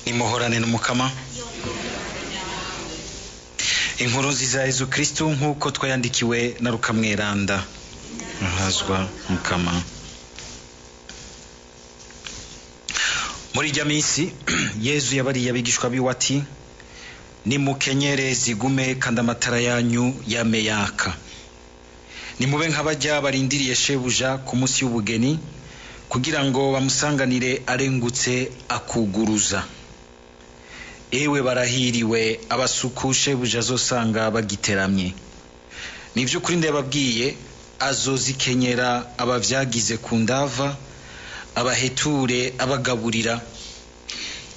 nimuhorane n'umukama. Inkuru nziza ya Yezu Kristo nk'uko twayandikiwe na Luka Mweranda. Ahazwa mukama. Muri irya minsi Yezu yabariye abigishwa biwe ati, nimukenyere zigume kandi amatara yanyu yame yaka. Nimube nk'abajya barindiriye shebuja ku munsi w'ubugeni kugira ngo bamusanganire arengutse akuguruza. Ewe barahiriwe abasuku shebuja azosanga bagiteramye. Nivyo kuri ndababwiye azozikenyera abavyagize ku ndava, abaheture abagaburira,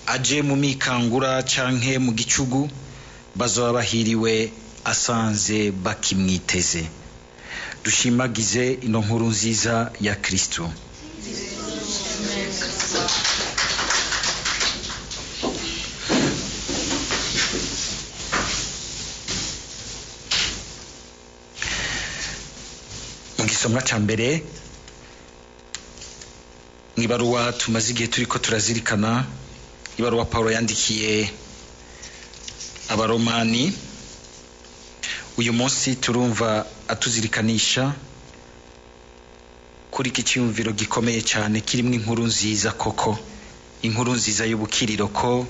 aje mu mikangura canke mu gicugu, bazoba bahiriwe asanze bakimwiteze. Dushimagize ino nkuru nziza ya Kristo. Mu gisomwa ca mbere mw'ibaruwa tumaze igihe turiko turazirikana, ibaruwa Paulo yandikiye abaromani, uyu munsi turumva atuzirikanisha kuri iki cyumviro gikomeye cyane kirimo inkuru nziza koko, inkuru nziza y'ubukiriro ko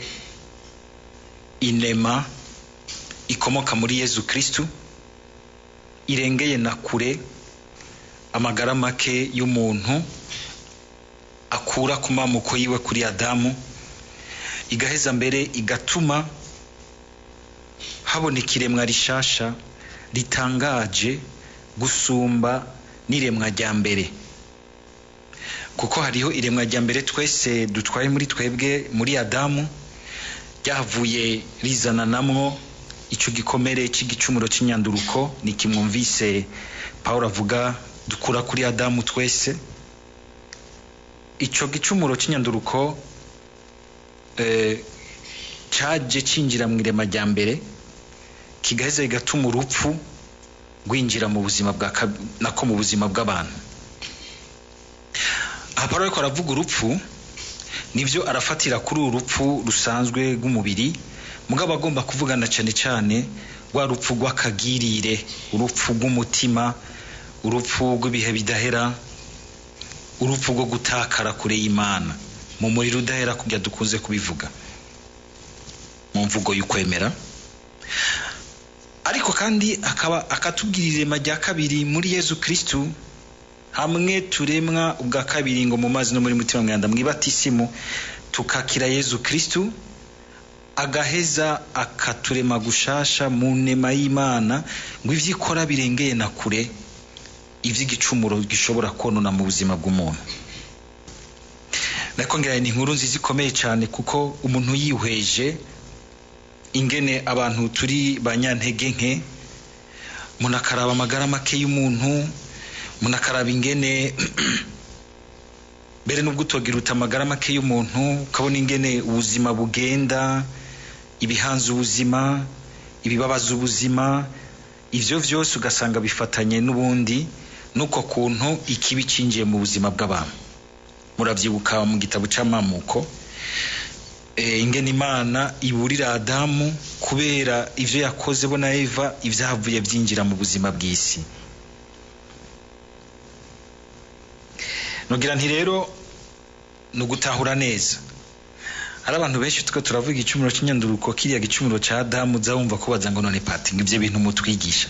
inema ikomoka muri Yezu Kristo irengeye na kure amagara make y'umuntu akura ku mamuko yiwe kuri Adamu, igaheza mbere igatuma haboneka iremwa rishasha ritangaje gusumba n'iremwa rya mbere. Kuko hariho iremwa rya mbere twese dutwaye muri twebwe muri Adamu, ryavuye rizananamwo ico gikomere c'igicumuro c'inyanduruko, nikimwumvise Paulo avuga dukura kuri Adamu twese. Ico gicumuro c'inyanduruko caje cinjira mu irema rya mbere, kigaheza igatuma urupfu rwinjira mu buzima nako mu buzima bw'abantu. Aha Paulo ariko aravuga urupfu, nivyo arafatira kuri urupfu rusanzwe rw'umubiri, mugabo agomba kuvugana cane cane rwa rupfu rw'akagirire, urupfu rw'umutima, urupfu rw'ibihe bidahera, urupfu rwo gutakara kure y'Imana mu muriro udahera kujya dukunze kubivuga mu mvugo y'ukwemera. Ariko kandi akatubwira irema rya kabiri muri Yezu Kristo, hamwe turemwa ubwa kabiri ngo mu mazi no muri mutima mwanda mwibatisimu tukakira Yezu Kristo, agaheza akaturema gushasha mu nema y'Imana, ngo ivyikora birengeye na kure ivy'igicumuro gishobora konona mu buzima bw'umuntu. Nakongera ni inkuru nziza ikomeye cyane, kuko umuntu yihweje ingene abantu turi banyantege nke, munakaraba amagara make y'umuntu, munakaraba ingene mbere nubwo utogira utamagara make y'umuntu, ukabona ingene ubuzima bugenda, ibihanze ubuzima, ibibabaza ubuzima, ivyo vyose ugasanga bifatanye n'ubundi nuko kuntu ikibi cinjiye mu buzima bw'abantu. Muravyibuka mu gitabo c'amamuko ingene Imana iburira Adamu kubera ivyo yakoze bo na Eva, ivyavuye vyinjira mu buzima bw'isi. Nogira nti rero nugutahura neza, hari abantu benshi twe turavuga igicumuro c'inyanduruko, kiriya gicumuro ca Adamu, zawumva ko baza ngo none pati ngivyo bintu mutwigisha,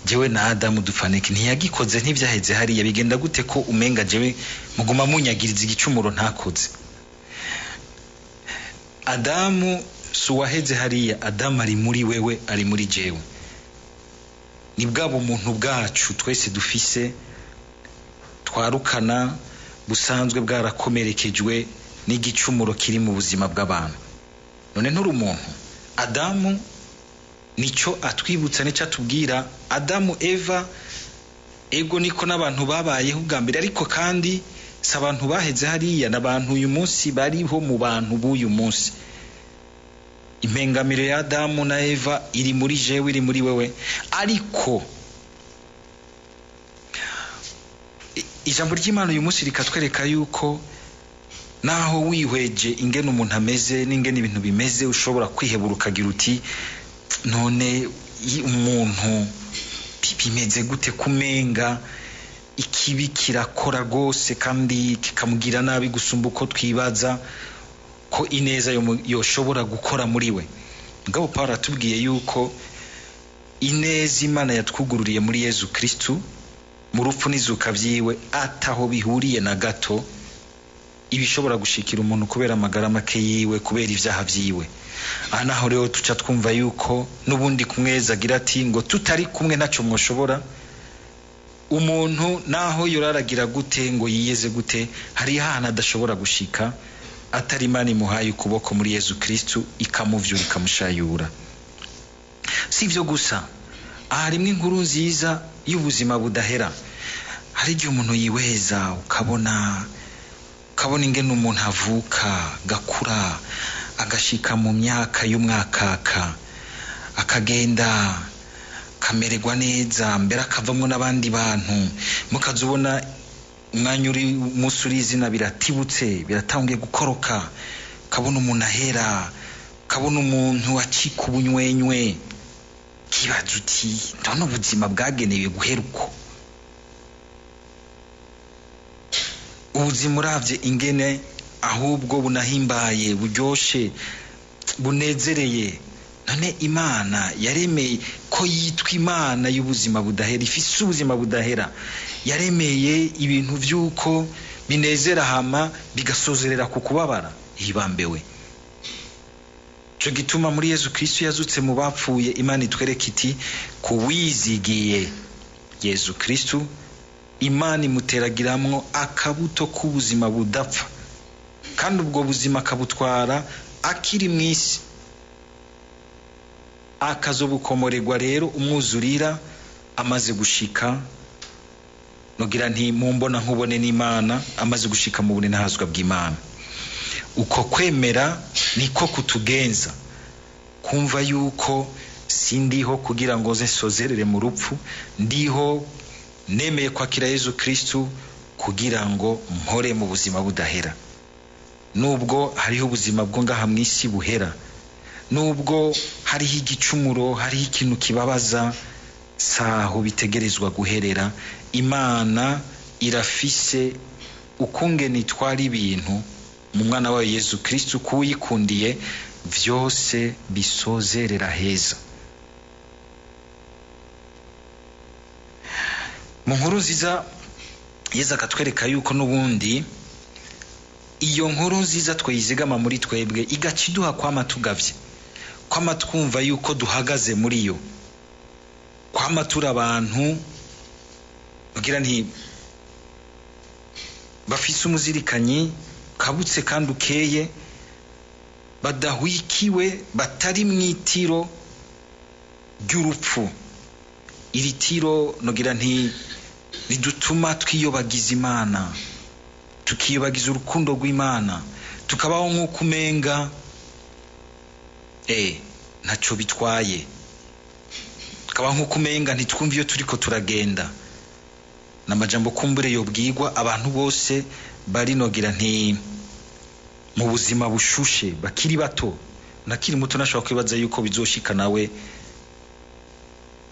jewe na Adamu dufanike ntiyagikoze, ntivyaheze hariya, bigenda gute ko umenga jewe muguma munyagiriza igicumuro ntakoze? Adamu suwaheze hariya, Adamu ari muri wewe, ari muri jewe. Ni bwabo umuntu bwacu twese dufise twarukana, busanzwe bwarakomerekejwe n'igicumuro kiri mu buzima bw'abantu. None nturi umuntu, Adamu nico atwibutsa, nico atubwira. Adamu Eva ego niko n'abantu babayeho ubwa mbere, ariko kandi si abantu baheze hariya, n'abantu uyu munsi bariho mu bantu b'uyu munsi. Impengamiro ya Adamu na Eva iri muri jewe, iri muri wewe. Ariko ijambo ry'Imana uyu munsi rikatwereka yuko naho wihweje ingene umuntu ameze n'ingene ibintu bimeze ushobora kwihebura ukagira uti none umuntu bimeze gute kumenga ikibi kirakora rwose kandi kikamugira nabi gusumba uko twibaza ko ineza yoshobora gukora muri we. Ngabo Pawulo atubwiye yuko ineza Imana yatwugururiye muri Yezu Kristu mu rupfu n'izuka vyiwe ataho bihuriye na gato ibishobora gushikira umuntu kubera amagara make yiwe, kubera ivyaha vyiwe. Aha naho rero tuca twumva yuko n'ubundi kumweza agira ati ngo tutari kumwe ntaco mwoshobora. Umuntu naho yoraragira gute ngo yiyeze gute, hari ahantu adashobora gushika atari Imana imuhaye ukuboko muri Yezu Kristu ikamuvyura ikamushayura. Si ivyo gusa, harimwo inkuru nziza y'ubuzima budahera. Hari igihe umuntu yiweza ukabona ingene umuntu avuka gakura agashika mu myaka y'umwakaka akagenda kamererwa neza mbere akavamwo n'abandi bantu, mukazubona umwanya uri umunsi uri izina biratibutse biratangiye gukoroka, kabona umuntu ahera, kabona umuntu acika ubunywenywe, kibaza uti ndabona ubuzima bwagenewe guhera uko. Ubuzima uravye ingene ahubwo bunahimbaye buryoshe bunezereye, none Imana yaremeye ko yitwa Imana y'ubuzima budahera, ifise ubuzima budahera, yaremeye ibintu vy'uko binezera hama bigasozerera ku kubabara, hibambewe. Cyo gituma muri Yezu Kristu yazutse mu bapfuye Imana itwereka iti kuwizigiye Yezu Kristu Imana imuteragiramwo akabuto k'ubuzima budapfa, kandi ubwo buzima akabutwara akiri mw'isi, akazobukomorerwa rero umwuzurira amaze gushika, nogira nti mumbona nkubone n'Imana, amaze gushika mu bunenahazwa bw'Imana. Uko kwemera niko kutugenza kumva yuko sindiho kugira ngo nsozerere mu rupfu, ndiho nemeye kwakira Yezu Kristu kugira ngo mpore mu buzima budahera. Nubwo hariho ubuzima bwo ngaha mw'isi buhera, nubwo hariho igicumuro, hariho ikintu kibabaza, saho bitegerezwa guherera. Imana irafise ukungene itwara ibintu mu mwana wayo Yezu Kristu, kuyikundiye vyose bisozerera heza. Mu nkuru nziza Yezu akatwereka yuko n'ubundi iyo nkuru nziza twayizigama muri twebwe igaciduha kwama tugavye, kwama twumva yuko duhagaze muri yo, kwama turi abantu ugira nti bafise umuzirikanyi kabutse kandi ukeye, badahwikiwe, batari mw'itiro ry'urupfu. Iri tiro nogira nti ridutuma twiyobagiza Imana, tukiyobagiza urukundo rw'Imana, tukabaho nk'uko umenga ntaco bitwaye, tukabaho nk'uko umenga ntitwumva iyo turiko turagenda. N'amajambo kumbure yobwirwa abantu bose bari nogira nti mu buzima bushushe, bakiri bato, nakiri muto nashobora kwibaza yuko bizoshika nawe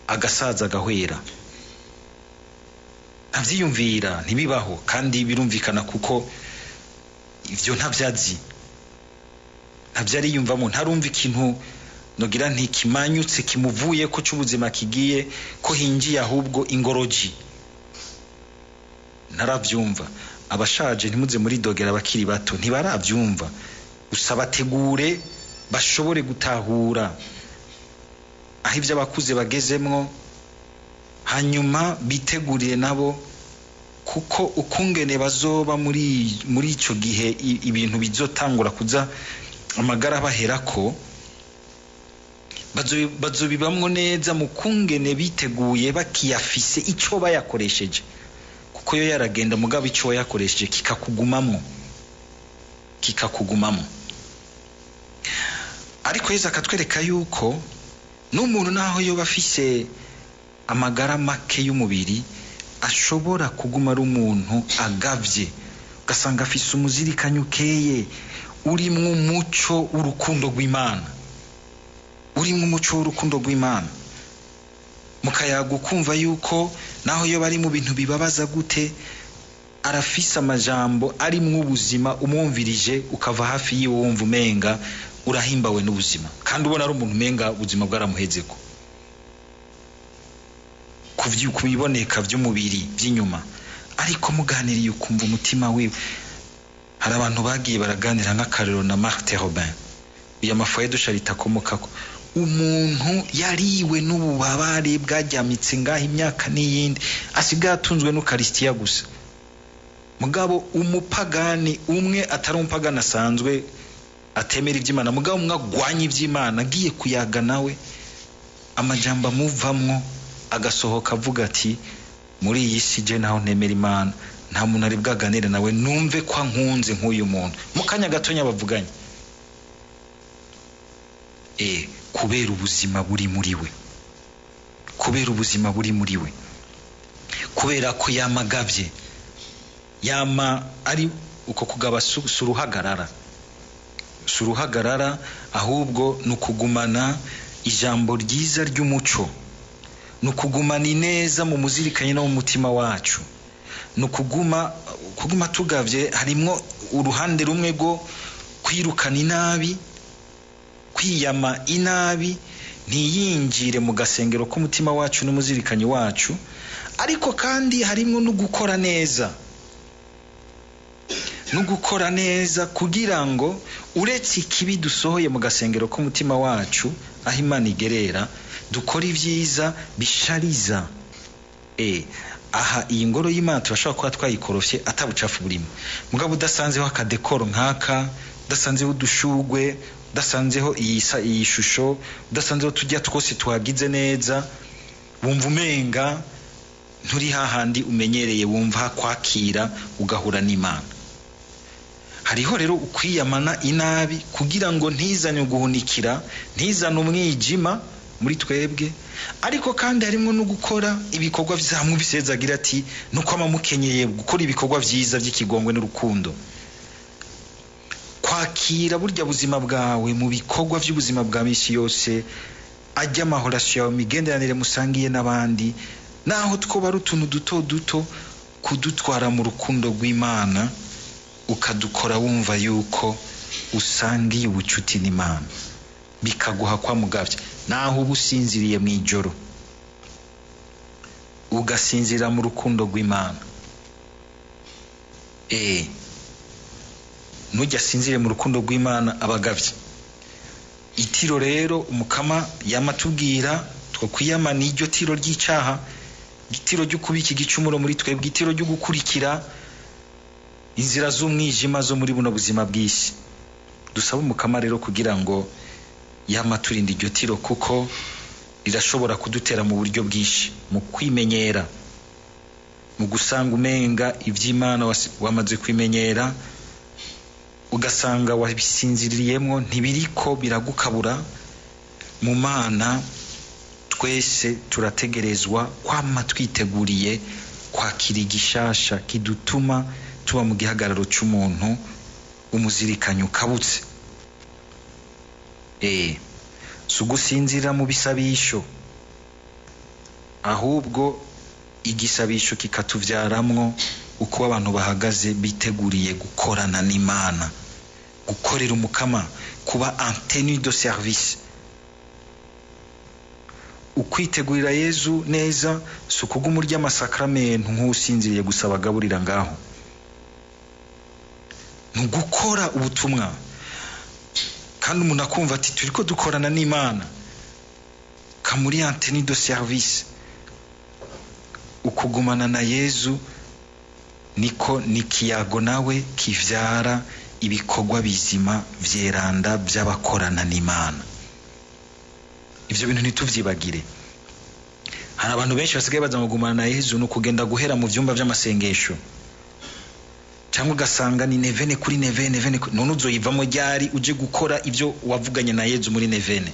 agasaza agahwera. Ntavyiyumvira, ntibibaho, kandi birumvikana kuko ivyo ntavyazi, ntavyariyumvamo, ntarumva ikintu nogira nti kimanyutse kimuvuye ko c'ubuzima kigiye ko hinjiye ahubwo ingoroji, ntaravyumva. Abashaje ntimuze muri dogera, bakiri bato ntibaravyumva, gusa bategure bashobore gutahura aho ivyo abakuze bagezemwo, hanyuma bitegurire nabo, kuko ukungene bazoba muri ico gihe ibintu bizotangura kuza amagara baherako, bazobibamwo neza mu kungene biteguye bakiyafise ico bayakoresheje, kuko yo yaragenda mugabo ico yakoresheje kikakugumamwo. Ariko Yezu akatwereka yuko n'umuntu naho yoba afise amagara make y'umubiri ashobora kuguma ari umuntu agavye, ugasanga afise umuzirikanyo ukeye urimwo umuco w'urukundo rw'Imana, urimwo umuco w'urukundo rw'Imana. Mukayaga ukumva yuko naho iyo bari mu bintu bibabaza gute arafise amajambo arimwo ubuzima, umwumvirije ukava hafi yiwe wumva umenga urahimbawe n'ubuzima, kandi ubona ari umuntu umenga ubuzima bwaramuhezeko kubiboneka vy'umubiri vy'inyuma, ariko muganiriye ukumva umutima wiwe. Hari abantu bagiye baraganira nk'akarero na Martin Robin, uyu amafoye dusharita komokako, umuntu yariwe n'ububabare bwajyamitse ngaho imyaka n'iyindi, asigaye atunzwe n'ukaristiya gusa. Mugabo umupagani umwe atari umupagani asanzwe atemera iby'Imana, mugabo umwe agwanya iby'Imana, agiye kuyaga nawe amajambo amuvamwo agasohoka avuga ati muri iyi si je naho ntemera Imana nta muntu ari bwaganire nawe numve kwa nkunze nk'uyu muntu. Mukanya gatonya bavuganye kubera ubuzima buri muri we, kubera ubuzima buri muri we, kubera ko yamagavye, yama ari uko kugaba suruhagarara, suruhagarara, ahubwo nukugumana ijambo ryiza ry'umuco, nukugumana ineza mu muzirikanye no mu mutima wacu, nukuguma tugavye. Harimwo uruhande rumwe go kwirukana inabi, kwiyama inabi ntiyinjire mu gasengero k'umutima wacu n'umuzirikanye wacu, ariko kandi harimwo no gukora neza, no gukora neza kugira ngo uretse ikibi dusohoye mu gasengero k'umutima wacu aho Imana igerera, dukora ibyiza bishariza. Aha iyi ngoro y'Imana turashobora kuba twayikorofye atabucafu burimo, mugabo udasanzeho akadekoro nk'aka, udasanzeho udushugwe, udasanzeho iyi shusho, udasanzeho tujya twose tuhagize neza, wumva umenga nturi hahandi umenyereye, wumva kwakira ugahura n'Imana. Hariho rero ukwiyamana inabi kugira ngo ntizane uguhunikira, ntizane umwijima muri twebwe, ariko kandi harimo no gukora ibikorwa vyamwe bisezagira ati nuko amamukenyeye gukora ibikorwa vyiza by'ikigongwe n'urukundo, kwakira burya buzima bwawe mu bikorwa by'ubuzima bwa misi yose, ajya amahorasyo yawe, migenderanire musangiye n'abandi, naho twoba ari utuntu duto duto, kudutwara mu rukundo rw'Imana, ukadukora wumva yuko usangiye ubucuti n'Imana, bikaguha kwa mugavye. Naho ubusinziriye mu ijoro ugasinzira mu rukundo rw'Imana, nujya sinzire mu rukundo rw'Imana abagavye. Itiro rero umukama yamatubwira two kwiyamana iryo tiro ry'icaha, igitiro ryo kubika igicumuro muri twebwe, igitiro ryo gukurikira inzira z'umwijima zo muri buno buzima bw'isi. Dusaba umukama rero kugira ngo yamaturinda iryo tiro, kuko rirashobora kudutera mu buryo bwinshi, mu kwimenyera, mu gusanga umenga ivy'Imana wamaze kwimenyera, ugasanga wabisinziririyemwo ntibiriko biragukabura. Mu Mana twese turategerezwa kwama twiteguriye kwakira igishasha kidutuma tuba mu gihagararo c'umuntu umuzirikanye ukabutse. Sugusinzira mu bisabisho, ahubwo igisabisho kikatuvyaramwo uko abantu bahagaze biteguriye gukorana n'Imana, gukorera umukama, kuba en tenue de service. Ukwitegurira Yezu neza sukuguma urya amasakramentu nk'usinziriye gusa bagaburira ngaho, ntugukora ubutumwa kandi umuntu akumva ati turiko dukorana n'Imana, kamuri en tenue de service. Ukugumana na Yezu niko nikiyago nawe kivyara ibikorwa bizima vyeranda by'abakorana n'Imana. Ivyo bintu ntituvyibagire. Hari abantu benshi basigaye baza kugumana na Yezu no kugenda guhera mu vyumba vy'amasengesho, cyangwa ugasanga ni nevene kuri nevene, none uzoyivamo ryari uje gukora ivyo wavuganye na Yezu muri nevene.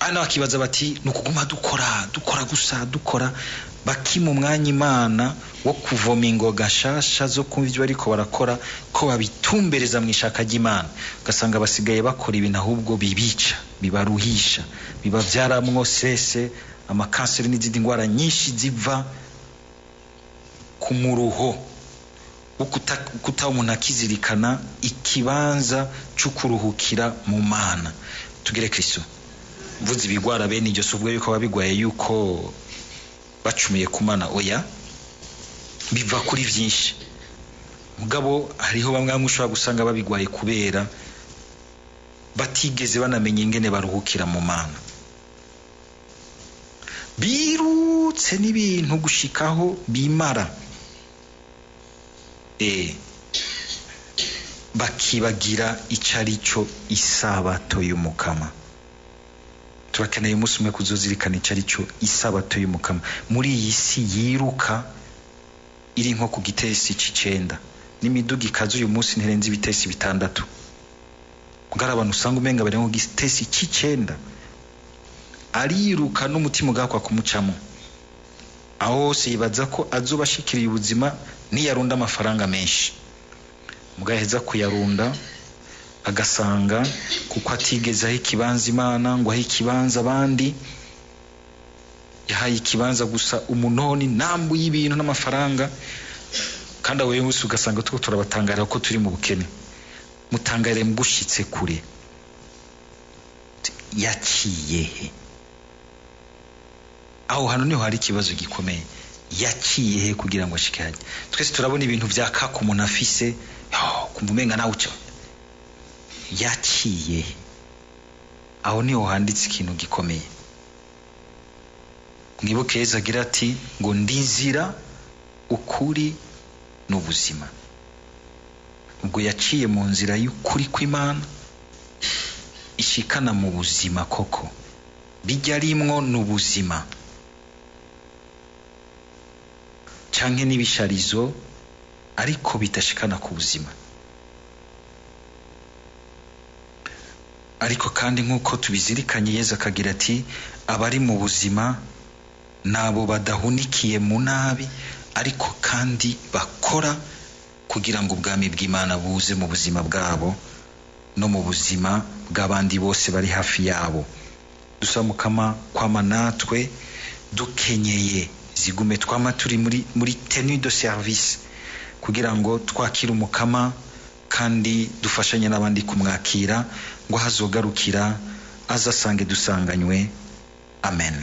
ana bakibaza bati nukuguma dukora gusa bakima umwanya Imana wo kuvoma ingoga shasha zo kumva ibyo ariko barakora ko babitumbereza mu ishaka ry'Imana, ugasanga basigaye bakora ibintu ahubwo bibica, bibaruhisha, bibavyaramwo stress, amakanseri n'izindi ngwara nyinshi ziva ku muruho ukuta umuntu akizirikana ikibanza cy'ukuruhukira mu Mana. Tugire Kristo. Mvuze ibigwara bene iryo subwo yuko babigwaye yuko bacumiye ku Mana, oya, biva kuri byinshi. Mugabo hariho bamwe mushobora gusanga babigwaye kubera batigeze banamenye ingene baruhukira mu Mana, birutse n'ibintu gushikaho bimara, bakibagira icarico isabato y'Umukama. Turakeneye umunsi umwe kuzozirikana icarico isabato y'Umukama muri iyi si yiruka iri nko ku gitesi c'icenda, n'imiduga ikaze uyu munsi ntirenze ibitesi 6. Mugara abantu usanga umenga bari nko gitesi c'icenda, ariruka n'umutima ugakwa kumucamo, aho se yibaza ko azobashikiriye ubuzima niyarunda amafaranga menshi. Mugaheza kuyarunda agasanga kuko atigeze aho ikibanza Imana ngo aho ikibanza abandi, yahaye ikibanza gusa umunoni nambu y'ibintu n'amafaranga. Kandi aho yose ugasanga tuko turabatangarira ko turi mu bukene, mutangare mbushitse kure, yaciye he? Aho hano niho hari ikibazo gikomeye, yaciye he kugira ngo ashike haje? Twese turabona ibintu vyakaka umuntu afise, kumva umenga nawe uca, yaciye he? Aho niho handitse ikintu gikomeye. Mwibuke Yesu agira ati ngo ndinzira, ukuri n'ubuzima. Ubwo yaciye mu nzira y'ukuri kw'Imana ishikana mu buzima, koko bijya rimwo n'ubuzima canke n'ibisharizo ariko bitashikana ku buzima. Ariko kandi nk'uko tubizirikanye Yesu akagira ati abari mu buzima nabo badahunikiye mu nabi, ariko kandi bakora kugira ngo ubwami bw'Imana buze mu buzima bwabo no mu buzima bw'abandi bose bari hafi yabo. Dusaba Mukama kwama natwe dukenyeye, zigume twama turi muri tenue de service kugira ngo twakire Umukama kandi dufashanye n'abandi kumwakira ngo hazogarukira azasange dusanganywe. Amen.